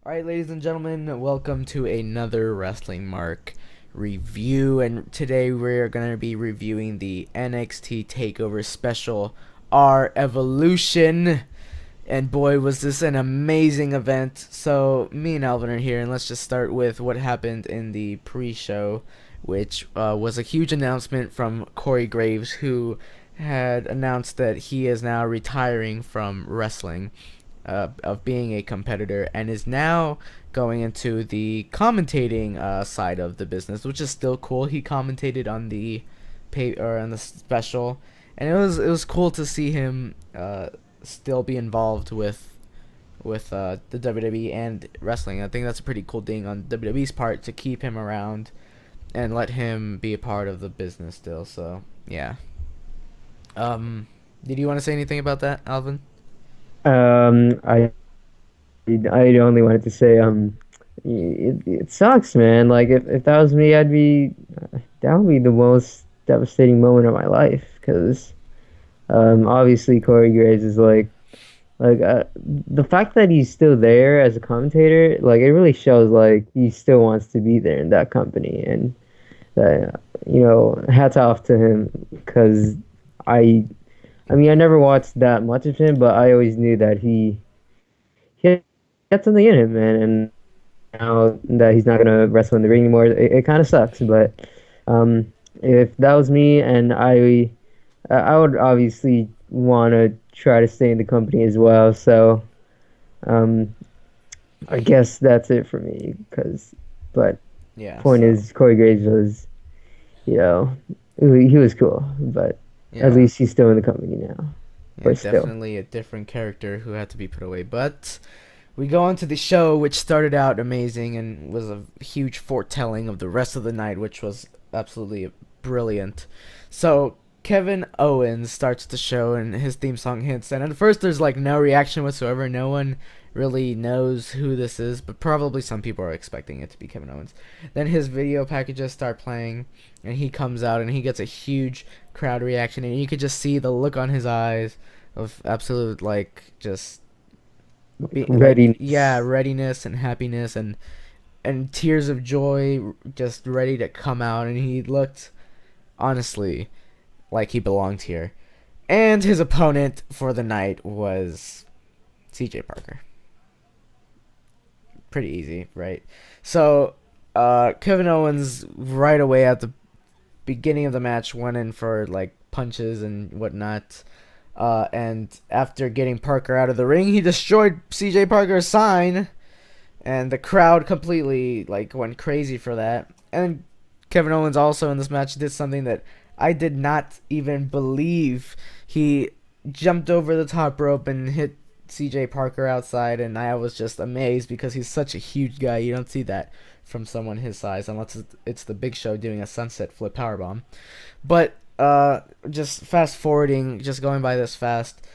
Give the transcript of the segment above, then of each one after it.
Alright, ladies and gentlemen, welcome to another Wrestling Mark review. And today we're going to be reviewing the NXT TakeOver special, Our Evolution. And boy, was this an amazing event. So, me and Alvin are here, and let's just start with what happened in the pre-show, which was a huge announcement from Corey Graves, who had announced that he is now retiring from wrestling. Of being a competitor, and is now going into the commentating side of the business, which is still cool. He commentated on the on the special, and it was cool to see him still be involved with the WWE and wrestling. I think that's a pretty cool thing on WWE's part to keep him around and let him be a part of the business still. So yeah. Did you want to say anything about that, Alvin? I only wanted to say, it sucks, man. Like if that was me, that would be the most devastating moment of my life. Because, obviously Corey Graves is the fact that he's still there as a commentator, like it really shows like he still wants to be there in that company, and hats off to him. Because I, I mean, I never watched that much of him, but I always knew that he had something in him, man. And now that he's not gonna wrestle in the ring anymore, it kind of sucks. But if that was me, and I would obviously want to try to stay in the company as well. So um, I guess that's it for me. But Yeah. point So is, Corey Graves was, you know, he was cool, but at yeah. least he's still in the company now. Yeah, But still. definitely a different character who had to be put away. But we go on to the show, which started out amazing and was a huge foretelling of the rest of the night, which was absolutely brilliant. So Kevin Owens starts the show, and his theme song hits. And at first, there's like no reaction whatsoever. No one really knows who this is, but probably some people are expecting it to be Kevin Owens. Then his video packages start playing, and he comes out, and he gets a huge crowd reaction, and you could just see the look on his eyes of absolute like just yeah, Readiness. readiness and happiness and tears of joy just ready to come out, and he looked honestly like he belonged here. And his opponent for the night was CJ Parker. Pretty easy, right? So Kevin Owens right away at the beginning of the match went in for like punches and whatnot. And after getting Parker out of the ring, he destroyed CJ Parker's sign, and the crowd completely like went crazy for that. And Kevin Owens also in this match did something that I did not even believe. He jumped over the top rope and hit CJ Parker outside, and I was just amazed because he's such a huge guy. You don't see that from someone his size unless it's the Big Show doing a sunset flip powerbomb. But just fast forwarding, just going by this fast.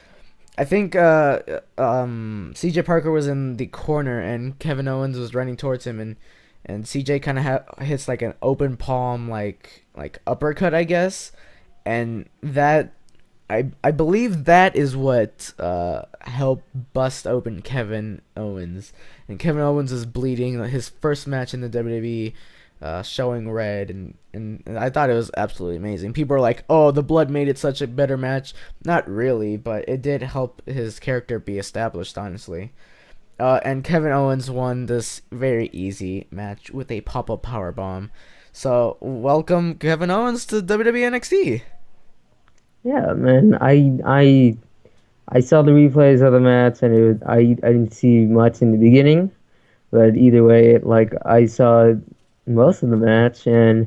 I think CJ Parker was in the corner and Kevin Owens was running towards him, and CJ kind of hits like an open palm like uppercut, I guess. And that I believe that is what helped bust open Kevin Owens. And Kevin Owens is bleeding. His first match in the WWE, showing red, and I thought it was absolutely amazing. People are like, "Oh, the blood made it such a better match." Not really, but it did help his character be established, honestly. And Kevin Owens won this very easy match with a pop-up power bomb. So welcome Kevin Owens to WWE NXT. Yeah, man. I saw the replays of the match, and I didn't see much in the beginning, but either way, like I saw most of the match, and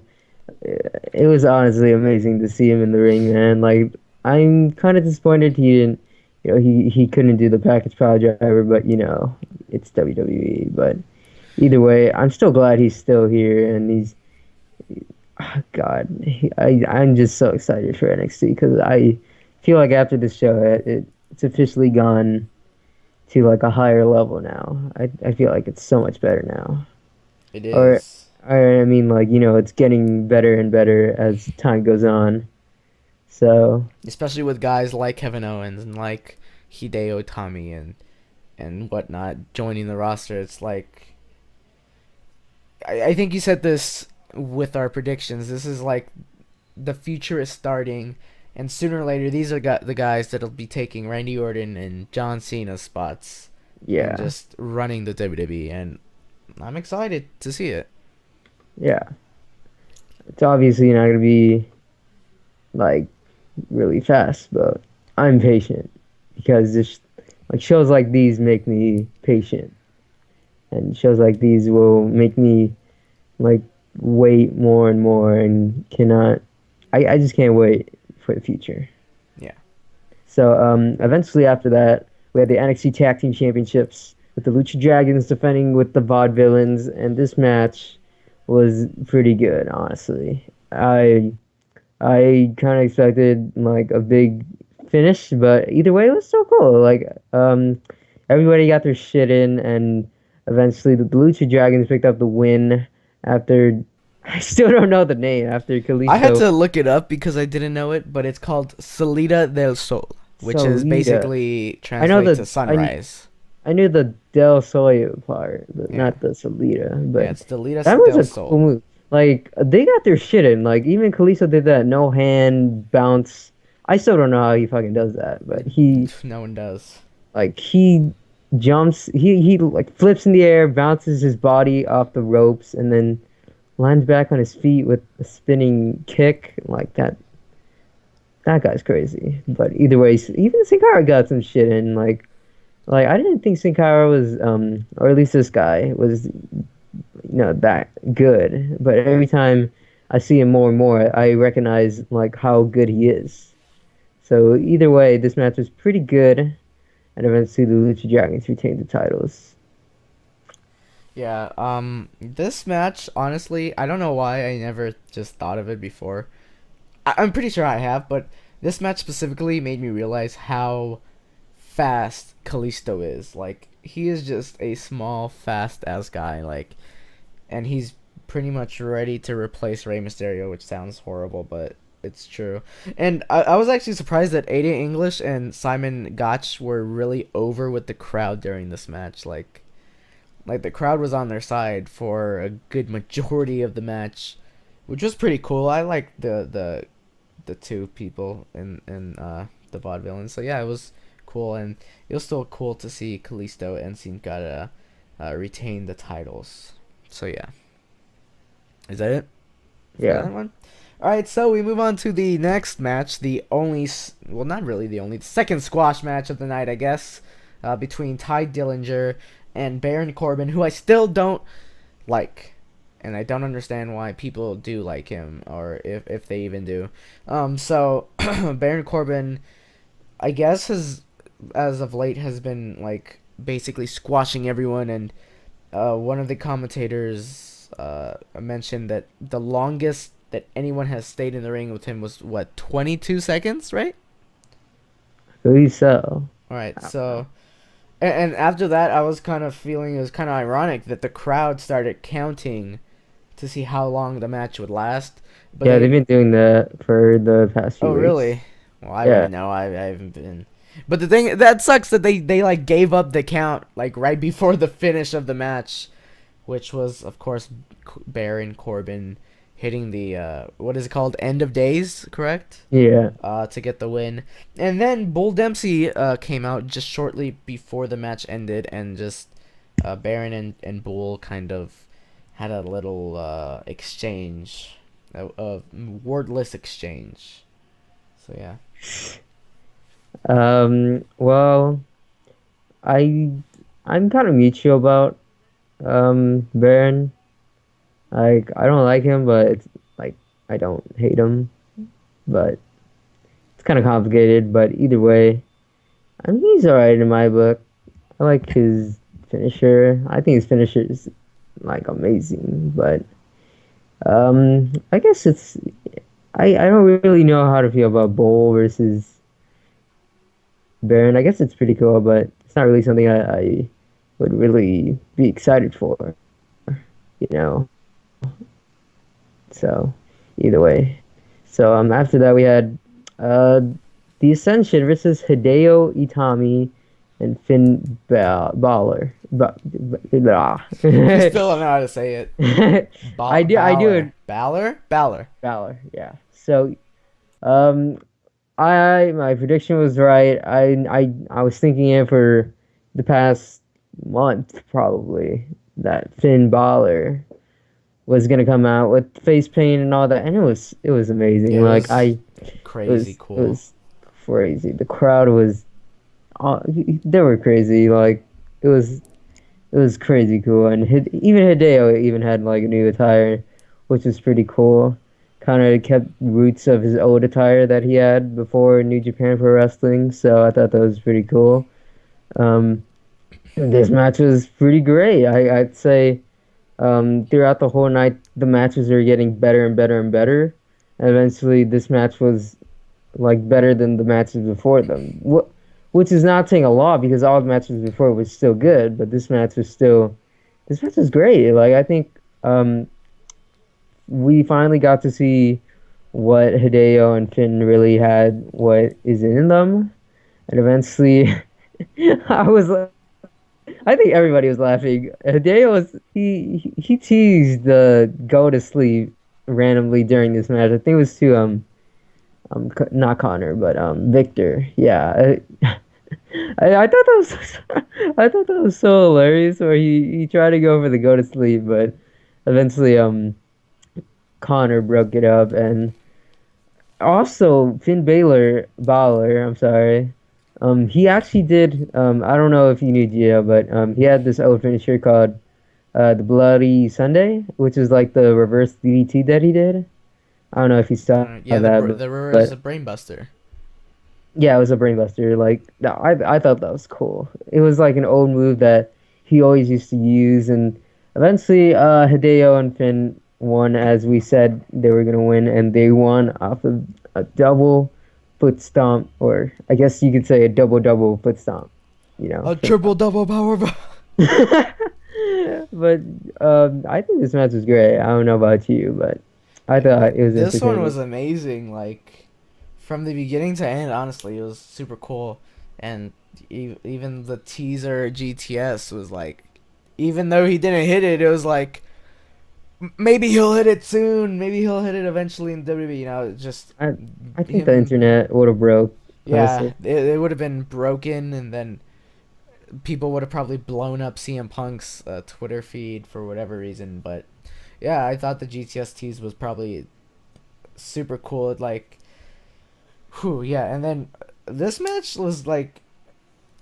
it was honestly amazing to see him in the ring, man. Like I'm kind of disappointed he didn't, he couldn't do the package power driver, but it's WWE. But either way, I'm still glad he's still here, and God, I'm just so excited for NXT because I feel like after this show, it's officially gone to like a higher level now. I feel like it's so much better now. It Or, is. I mean, like it's getting better and better as time goes on. So Especially with guys like Kevin Owens and like Hideo Itami and whatnot joining the roster. It's like I think you said this with our predictions. This is like the future is starting, and sooner or later, these are the guys that'll be taking Randy Orton and John Cena's spots and Yeah, just running the WWE. And I'm excited to see it. yeah. It's obviously not gonna be like really fast, but I'm patient because this like shows like these make me patient, and shows like these will make me like wait more and more and cannot. I just can't wait for the future. Yeah. So eventually after that, we had the NXT Tag Team Championships with the Lucha Dragons defending with the vaudevillains, and this match was pretty good, honestly. I kind of expected like a big finish, but either way, it was so cool. Like everybody got their shit in, and eventually the Lucha Dragons picked up the win after. I still don't know the name after I had Kalisto. to look it up because I didn't know it, but it's called Salida del Sol, which is Solida. basically I know translate to sunrise. I knew the Del Soyo part, but Yeah. not the Solita. Yeah, But it's Salida that was del a cool Sol. move. Like they got their shit in. Like even Kalisto did that no hand bounce. I still don't know how he fucking does that, but No one does. he jumps. He like flips in the air, bounces his body off the ropes, and then lands back on his feet with a spinning kick like that. That guy's crazy. But either way, even Sin Cara got some shit in. Like I didn't think Sin Cara was or at least this guy was that good. But every time I see him more and more, I recognize like how good he is. So either way, this match was pretty good, and eventually the Lucha Dragons retained the titles. Yeah, this match, honestly, I don't know why I never just thought of it before. I'm pretty sure I have, but this match specifically made me realize how fast Kalisto is. Like, he is just a small, fast-ass guy, like, and he's pretty much ready to replace Rey Mysterio, which sounds horrible, but it's true. And I was actually surprised that Aiden English and Simon Gotch were really over with the crowd during this match. Like the crowd was on their side for a good majority of the match, which was pretty cool. I like the two people in the vaudevillains. So yeah, it was cool, and it was still cool to see Kalisto and Sin Cara retain the titles. So yeah, is that it for Yeah. that one? All right, so we move on to the next match, the only, well, not really the only, the second squash match of the night, I guess, between Ty Dillinger and Baron Corbin, who I still don't like, and I don't understand why people do like him, or if they even do. So Baron Corbin, I guess, has as of late has been like basically squashing everyone, and one of the commentators mentioned that the longest that anyone has stayed in the ring with him was what, 22 seconds, right? I believe so. All right, so and after that, I was kind of feeling it was kind of ironic that the crowd started counting to see how long the match would last. But Yeah, they, they've been doing that for the past few oh weeks. really? Well, I Yeah. wouldn't know. I haven't been. But the thing that sucks that they like gave up the count like right before the finish of the match, which was of course Baron Corbin hitting the what is it called, end of days, correct? Yeah. To get the win. And then Bull Dempsey came out just shortly before the match ended, and just Baron and Bull kind of had a little exchange, a wordless exchange. So yeah. Well, I I'm kind of mutual about Baron. Like I don't like him, but it's like I don't hate him. But it's kind of complicated. But either way, I mean he's alright in my book. I like his finisher. I think his finisher is like amazing. But I guess it's I don't really know how to feel about Bull versus Baron. I guess it's pretty cool, but it's not really something I would really be excited for, you know. So either way. So after that we had uh the Ascension versus Hideo Itami and Balor. I still don't know how to say it. I do Balor. it. Balor? Balor. Balor, yeah. So, um, I my prediction was right. I was thinking it for the past month probably that Finn Balor was gonna come out with face paint and all that, and it was amazing. Yeah, it Like was it crazy was it cool. was crazy. The crowd was they were crazy. Like it was crazy cool, and even Hideo even had like a new attire, which was pretty cool. Kind of kept roots of his old attire that he had before New Japan Pro Wrestling, so I thought that was pretty cool. Um, this match was pretty great. I'd say throughout the whole night, the matches were getting better and better and better. And eventually, this match was like better than the matches before them. Which is not saying a lot because all the matches before was still good, but this match was great. Like I think we finally got to see what Hideo and Finn really had, what is in them, and eventually, I was like, I think everybody was laughing. Hideo was he teased the go to sleep randomly during this match. I think it was to not Connor, but Victor. Yeah, I thought that was I thought that was so hilarious. Where he tried to go for the go to sleep, but eventually Connor broke it up, and also Balor. I'm sorry. He actually did. I don't know if you knew Gio, but he had this old finisher called the Bloody Sunday, which is like the reverse DDT that he did. I don't know if you saw Yeah, that, the reverse but the brainbuster. yeah, it was a brainbuster. Like no, I thought that was cool. It was like an old move that he always used to use, and eventually Hideo and Finn won as we said they were gonna win, and they won off of a double foot stomp, or I guess you could say a double foot stomp. You know, A triple double power. but I think this match was great. I don't know about you, but I thought it was This one entertaining. was amazing. Like from the beginning to end, honestly, it was super cool. And even the teaser GTS was like, even though he didn't hit it, it was like maybe he'll hit it soon. Maybe he'll hit it eventually in WWE. You know, just I I think the him. internet would have broke, Yeah, honestly. it would have been broken, and then people would have probably blown up CM Punk's Twitter feed for whatever reason. But yeah, I thought the GTS tease was probably super cool. It like, whew, yeah. And then this match was like,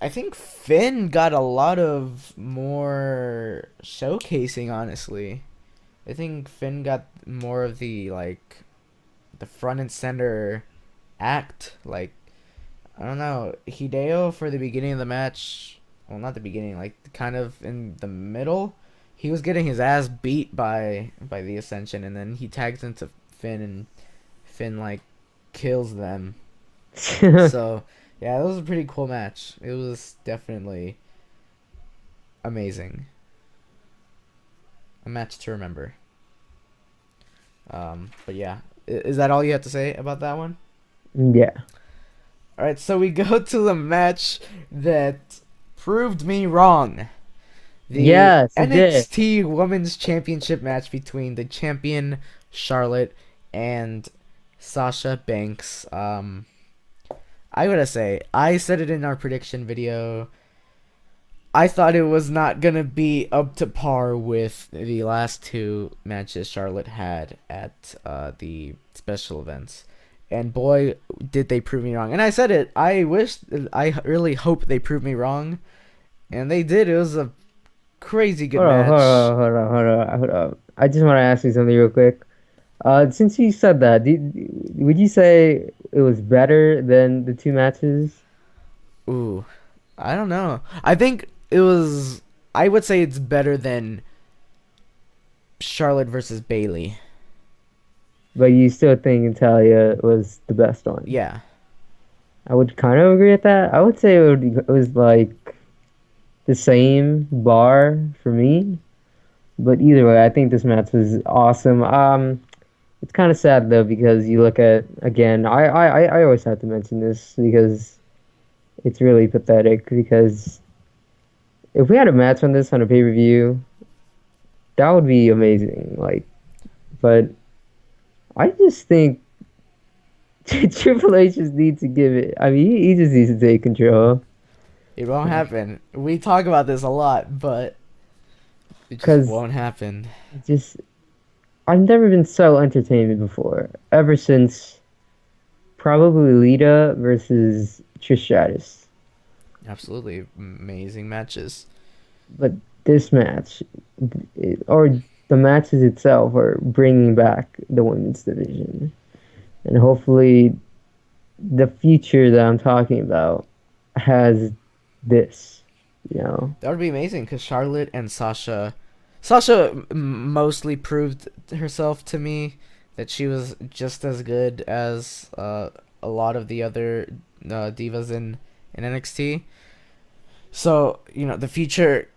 I think Finn got a lot of more showcasing. Honestly, I think Finn got more of the like, the front and center act. Like I don't know, Hideo for the beginning of the match. Well, not the beginning, like kind of in the middle. He was getting his ass beat by the Ascension, and then he tags into Finn, and Finn like kills them. So yeah, it was a pretty cool match. It was definitely amazing. A match to remember. But yeah, is that all you have to say about that one? Yeah. All right, so we go to the match that proved me wrong. The Yes, it did. NXT Women's Championship match between the champion Charlotte and Sasha Banks. I gotta say, I said it in our prediction video. I thought it was not gonna be up to par with the last two matches Charlotte had at the special events. And boy, did they prove me wrong. And I said it. I really hope they prove me wrong. And they did. It was a crazy good Hold on, hold match. on, hold on, hold on, hold on. I just want to ask you something real quick. Since you said that, would you say it was better than the two matches? Ooh, I don't know. I think it was. I would say it's better than Charlotte versus Bailey. But you still think Natalia was the best one? Yeah. I would kind of agree with that. I would say it was like the same bar for me. But either way, I think this match was awesome. It's kind of sad though because you look at again. I always have to mention this because it's really pathetic because if we had a match on this on a pay-per-view, that would be amazing. Like, but I just think Triple H just needs to give it. I mean, he just needs to take control. It won't happen. We talk about this a lot, but it just Because won't happen. just, I've never been so entertained before. Ever since probably Lita versus Trish Stratus. Absolutely amazing matches. But this match, or the matches itself, are bringing back the women's division. And hopefully, the future that I'm talking about has this, you know. That would be amazing because Charlotte and Sasha mostly proved herself to me that she was just as good as a lot of the other divas in NXT. So, the future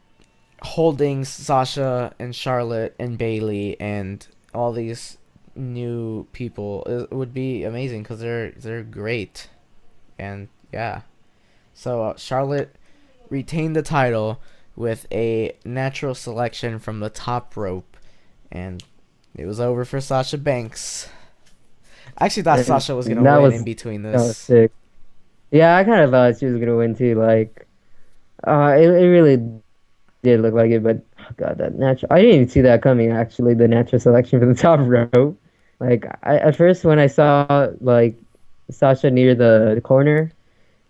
holding Sasha and Charlotte and Bailey and all these new people would be amazing because they're great. And yeah. So Charlotte retained the title with a natural selection from the top rope, and it was over for Sasha Banks. I actually thought And Sasha was gonna that win was in between that was this. sick. Yeah, I kind of thought she was gonna win too. Like, it really did look like it, but oh God, that natural. I didn't even see that coming. Actually, the natural selection from the top rope. Like, at first when I saw like Sasha near the corner,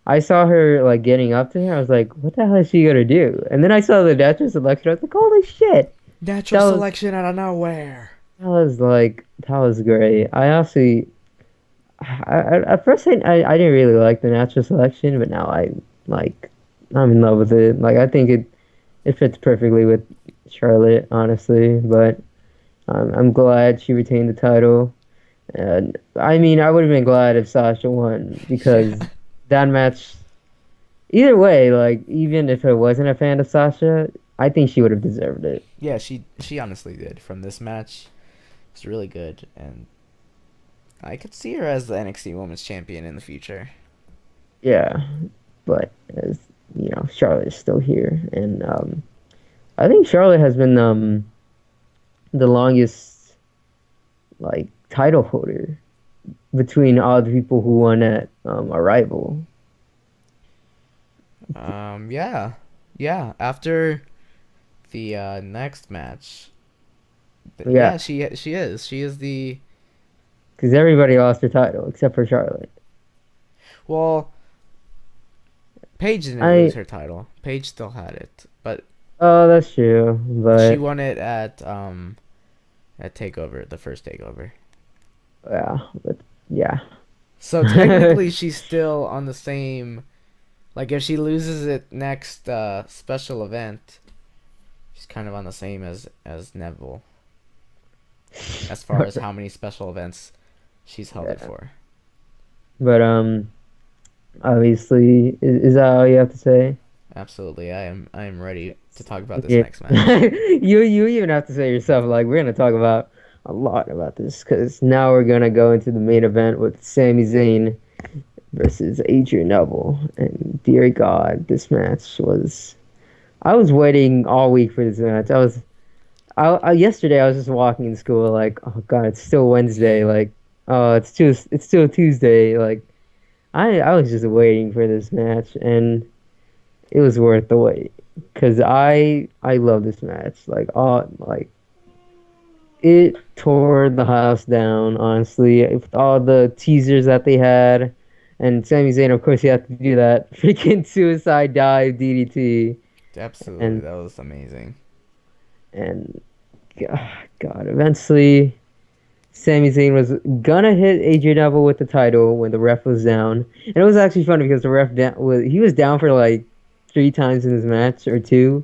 I saw her like getting up to her. I was like, what the hell is she gonna do? And then I saw the natural selection. I was like, holy shit! Natural That was selection out of nowhere. that was great. I actually, at first I didn't really like the natural selection, but now like I'm in love with it. Like I think it fits perfectly with Charlotte, honestly. But I'm glad she retained the title. And I mean, I would have been glad if Sasha won because Yeah. that match. Either way, like even if I wasn't a fan of Sasha, I think she would have deserved it. Yeah, she honestly did from this match. It's really good, and I could see her as the NXT Women's Champion in the future. Yeah, but as Charlotte is still here, and I think Charlotte has been the longest like title holder between all the people who won at Arrival. Yeah, yeah. After the next match, Yeah, yeah, she is the because everybody lost their title except for Charlotte. well. Paige didn't I lose her title. Paige still had it, but Oh, that's true, she but won it at Takeover, the first Takeover. yeah, but yeah, So technically, she's still on the same. Like if she loses it next special event, she's kind of on the same as Neville as far as how many special events she's held it yeah. for. But obviously, is that all you have to say? Absolutely, I am ready to talk about this Yeah. next match. You even have to say yourself, like, we're gonna talk about a lot about this because now we're gonna go into the main event with Sami Zayn versus Adrian Neville. And dear God, this match was. I was waiting all week for this match. Yesterday I was just walking in school like, oh God, it's still Wednesday. Like, oh, it's still Tuesday. Like, I was just waiting for this match, and it was worth the wait because I love this match. Like it tore the house down. Honestly, with all the teasers that they had, and Sami Zayn, of course, he had to do that freaking suicide dive DDT, Absolutely, and that was amazing. and God, eventually. Sami Zayn was gonna hit Adrian Neville with the title when the ref was down, and it was actually funny because the ref he was down for like 3 times in this match or two,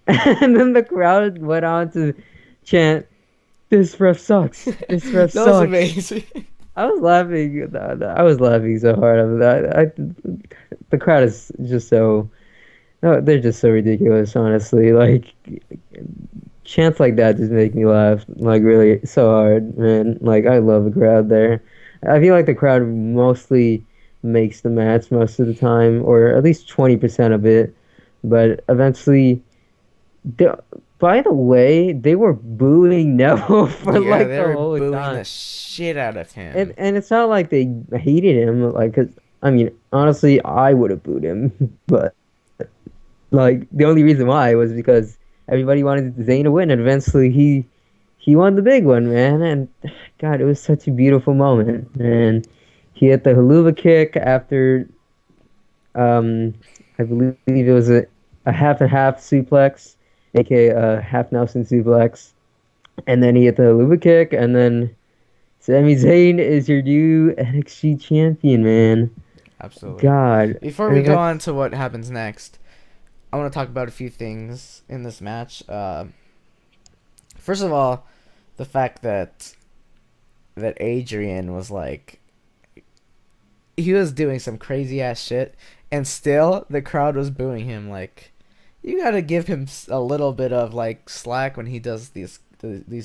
and then the crowd went on to chant, "This ref sucks! This ref That was sucks!" amazing. I was laughing. I was laughing so hard at that. The crowd is just so. No, they're just so ridiculous, honestly. Like chants like that just make me laugh, like really so hard, man. Like I love the crowd there. I feel like the crowd mostly makes the match most of the time, or at least 20% of it. But eventually, they, by the way, they were booing Neville for Yeah, like they the were whole booing the time. shit out of And him. it's not like they hated him, like, 'cause, I mean, honestly, I would have booed him, but like the only reason why was because everybody wanted Zayn to win, and eventually he won the big one, man. And God, it was such a beautiful moment. And he hit the haluva kick after um I believe it was a half and half suplex, aka a half Nelson suplex, and then he hit the haluva kick, and then Sami Zayn is your new NXT champion, man. Absolutely. God, Before we and go on that's to what happens next, I want to talk about a few things in this match. First of all, the fact that Adrian was like, he was doing some crazy ass shit, and still the crowd was booing him. Like, you gotta give him a little bit of like slack when he does these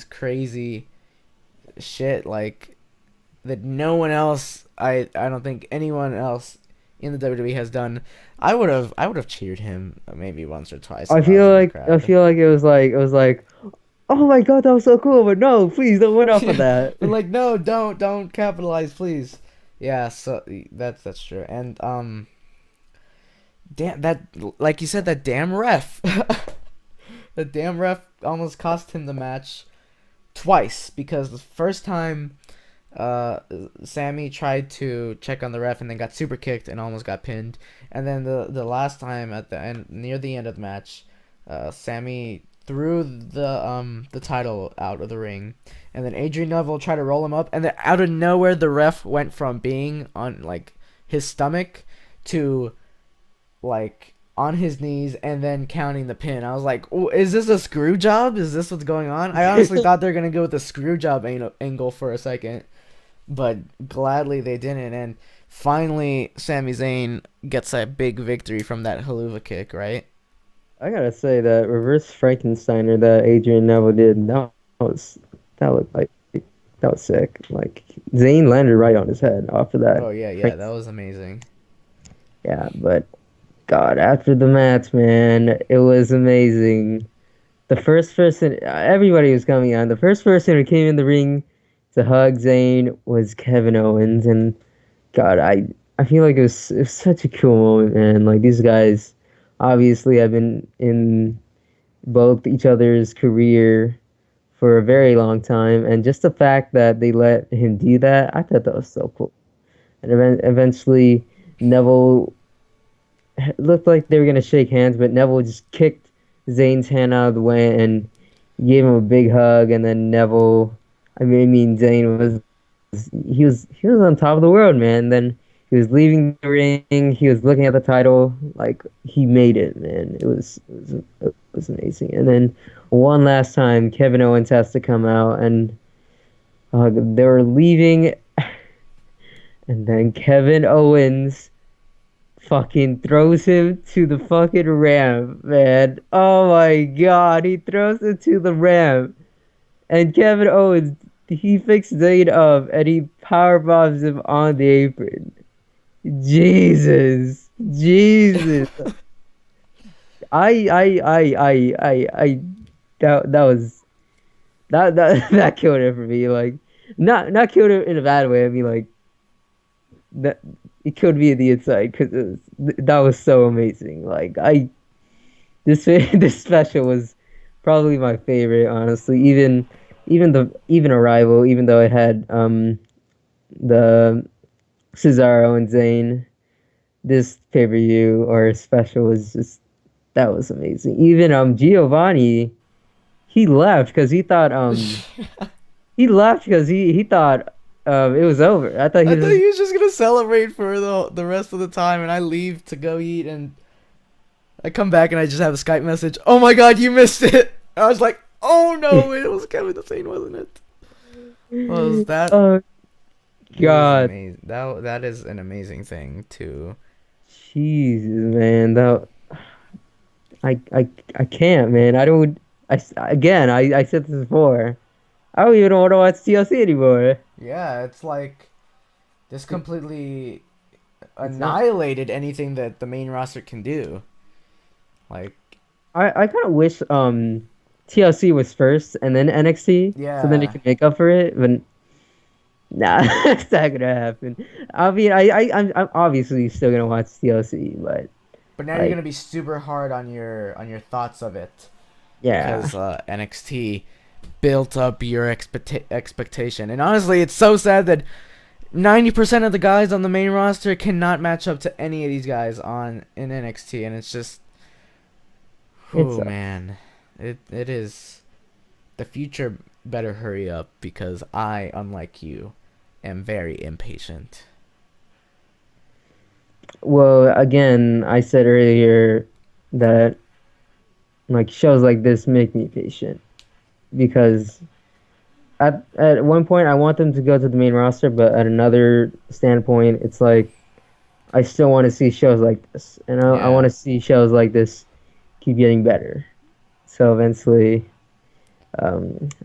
crazy shit like that. No one else, I don't think anyone else in the WWE has done. I would have cheered him maybe once or twice if I was in the I crowd. feel like it was like, oh my God, that was so cool, but no, please don't went off of Yeah, that. but like, no, don't capitalize, please. Yeah, so that's true. And damn that, like you said, that damn ref. The damn ref almost cost him the match twice, because the first time uh Sammy tried to check on the ref and then got super kicked and almost got pinned. And then the last time at the end, near the end of the match, Sammy threw the title out of the ring, and then Adrian Neville tried to roll him up, and then out of nowhere the ref went from being on like his stomach to like on his knees and then counting the pin. I was like, oh, is this a screw job? Is this what's going on? I honestly thought they were gonna go with the screw job angle for a second, but gladly they didn't. And finally, Sami Zayn gets a big victory from that haluva kick, right? I gotta say that reverse Frankensteiner that Adrian Neville did, was that looked like that was sick. Like Zayn landed right on his head off of that. Oh yeah, yeah, that was amazing. Yeah, but God, after the match, man, it was amazing. The first person, everybody was coming on. The first person who came in the ring to hug Zayn was Kevin Owens, and God, I feel like it was such a cool moment, man. Like these guys obviously have been in both each other's career for a very long time, and just the fact that they let him do that, I thought that was so cool. And eventually, Neville looked like they were gonna shake hands, but Neville just kicked Zayn's hand out of the way and gave him a big hug. And then Neville, I mean Zayn was he was on top of the world, man. Then he was leaving the ring. He was looking at the title, like he made it, man. It was amazing. And then one last time, Kevin Owens has to come out, and they were leaving, and then Kevin Owens fucking throws him to the fucking ramp, man. Oh my God, he throws him to the ramp, and Kevin Owens, he picks Zayn up and he power bombs him on the apron. Jesus, Jesus. I that was that killed it for me. Like, not killed it in a bad way. I mean, like that it killed me in the inside because that was so amazing. Like this this special was probably my favorite, honestly. Even Arrival, even though it had the Cesaro and Zayn, this pay per view or special was just that was amazing. Even Giovanni, he left because he left because he thought it was over. I thought he I thought was he was just gonna celebrate for the rest of the time, and I leave to go eat, and I come back and I just have a Skype message. Oh my God, you missed it! I was like, oh no, it was Kevin the Sane, wasn't it? Was that? oh It was God, amazing. That is an amazing thing too. Jesus, man, that I can't, man. I don't. Again, I said this before. I don't even want to watch TLC anymore. Yeah, it's like this completely It's not. annihilated anything that the main roster can do. Like, I kind of wish TLC was first and then NXT, so then it yeah. could make up for it. But nah, that's not gonna happen. I mean, I'm obviously still gonna watch TLC, but But now you're like, gonna be super hard on your thoughts of it yeah. because NXT built up your expectation, and honestly, it's so sad that 90% of the guys on the main roster cannot match up to any of these guys on in NXT, and it's just, It's oh man, it is. The future better hurry up because I, unlike you, am very impatient. Well, again, I said earlier that like shows like this make me patient because at one point I want them to go to the main roster, but at another standpoint, it's like I still want to see shows like this, and I want Yeah, to see shows like this keep getting better. So eventually,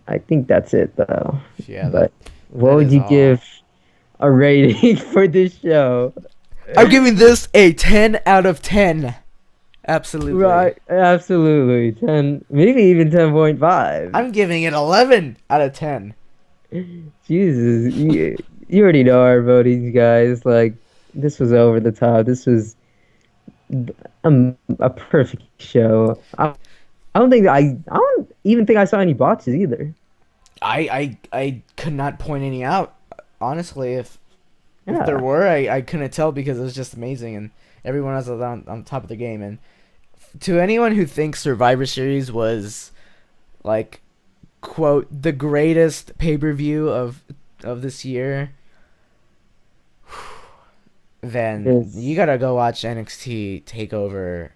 I think that's it though. yeah, But what that would is you all. give a rating for this show? I'm giving this a 10 out of 10. Absolutely. Right, absolutely. 10, maybe even 10.5. I'm giving it 11 out of 10. Jesus, you already know our votings, guys. Like, this was over the top. This was a perfect show. I don't even think I saw any botches either. I could not point any out. Honestly, if there Yeah. were, I couldn't tell because it was just amazing and everyone else was on top of the game. And to anyone who thinks Survivor Series was like quote the greatest pay-per-view of this year, then It's you gotta go watch NXT Takeover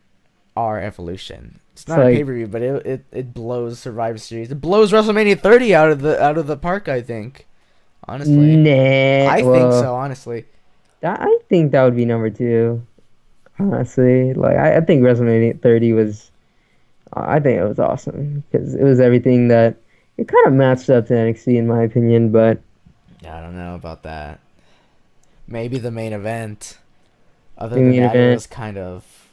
our Evolution. It's it's not a pay like per view, but it blows Survivor Series. It blows WrestleMania 30 out of the park. I think, honestly, nah. I think Well, so. Honestly, I think that would be number two. Honestly, like I think WrestleMania 30 was. I think it was awesome because it was everything that it kind of matched up to NXT in my opinion, but. yeah, I don't know about that. Maybe the main event. Other The than main that, it event. was kind of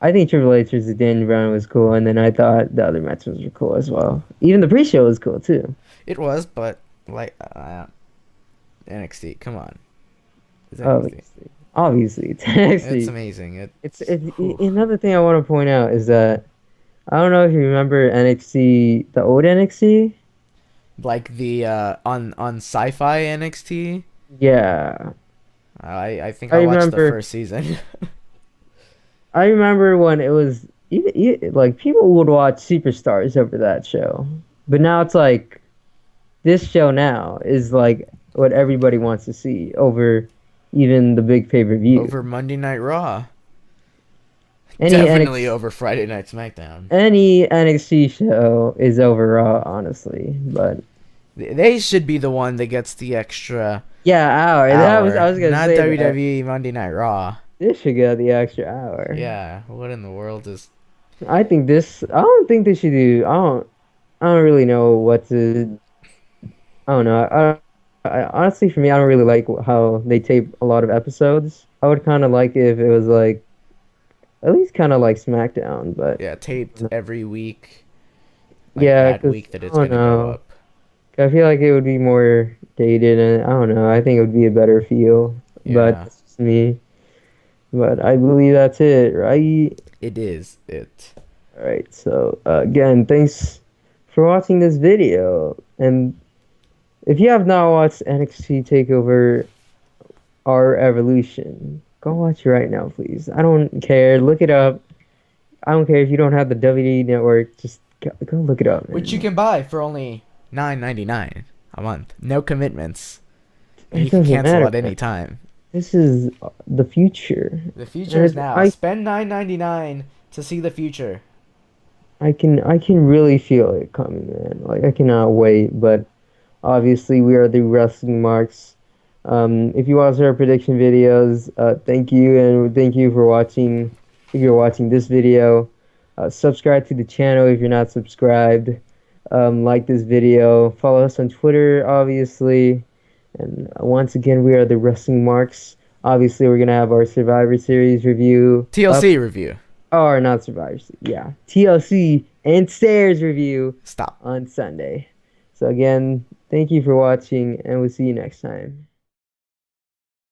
I think Triple H versus Daniel Bryan was cool, and then I thought the other matches were cool as well. Even the pre-show was cool too. it was, but like NXT. Come on, it's NXT. Obviously, it's It's NXT. amazing. Whew. Another thing I want to point out is that I don't know if you remember NXT, the old NXT. Like the on Sci-Fi NXT. Yeah, I think I I watched the remember. first season. I remember when it was like people would watch Superstars over that show, but now it's like this show now is like what everybody wants to see over even the big pay-per-view. Over Monday Night Raw. Any Definitely NXT, over Friday Night SmackDown. any NXT show is over Raw, honestly. But They should be the one that gets the extra yeah, hour. I hour, was gonna not say that WWE Monday Night Raw. this should get the extra hour. Yeah, what in the world is? I think this. I don't think they should do. I don't really know what to. I don't know. Honestly, for me, I don't really like how they tape a lot of episodes. I would kind of like if it was like at least kind of like SmackDown, but Yeah, taped every week, like yeah, that because week that I it's don't gonna go know. up. I feel like it would be more dated, and I don't know. I think it would be a better feel, but Yeah, that's just me. But I believe that's it, right? it is it. All right. So again, thanks for watching this video, and if you have not watched NXT Takeover Our Evolution, go watch it right now, please. I don't care. Look it up. I don't care if you don't have the WWE network. Just go look it up, Which you man. can buy for only $9.99 a month, no commitments, and It you can doesn't cancel matter, at man. any time. This is the future. The future is And now. I Spend $9.99 to see the future. I can really feel it coming, man. Like I cannot wait. But obviously, we are the Wrestling Marks. If you watch our prediction videos, thank you and thank you for watching. If you're watching this video, subscribe to the channel if you're not subscribed. Like this video. Follow us on Twitter, obviously. And once again, we are the Wrestling Marks. Obviously, we're gonna have our Survivor Series review up, TLC review. or not Survivor Series, yeah, TLC and Stairs review Stop. on Sunday. So again, thank you for watching, and we'll see you next time.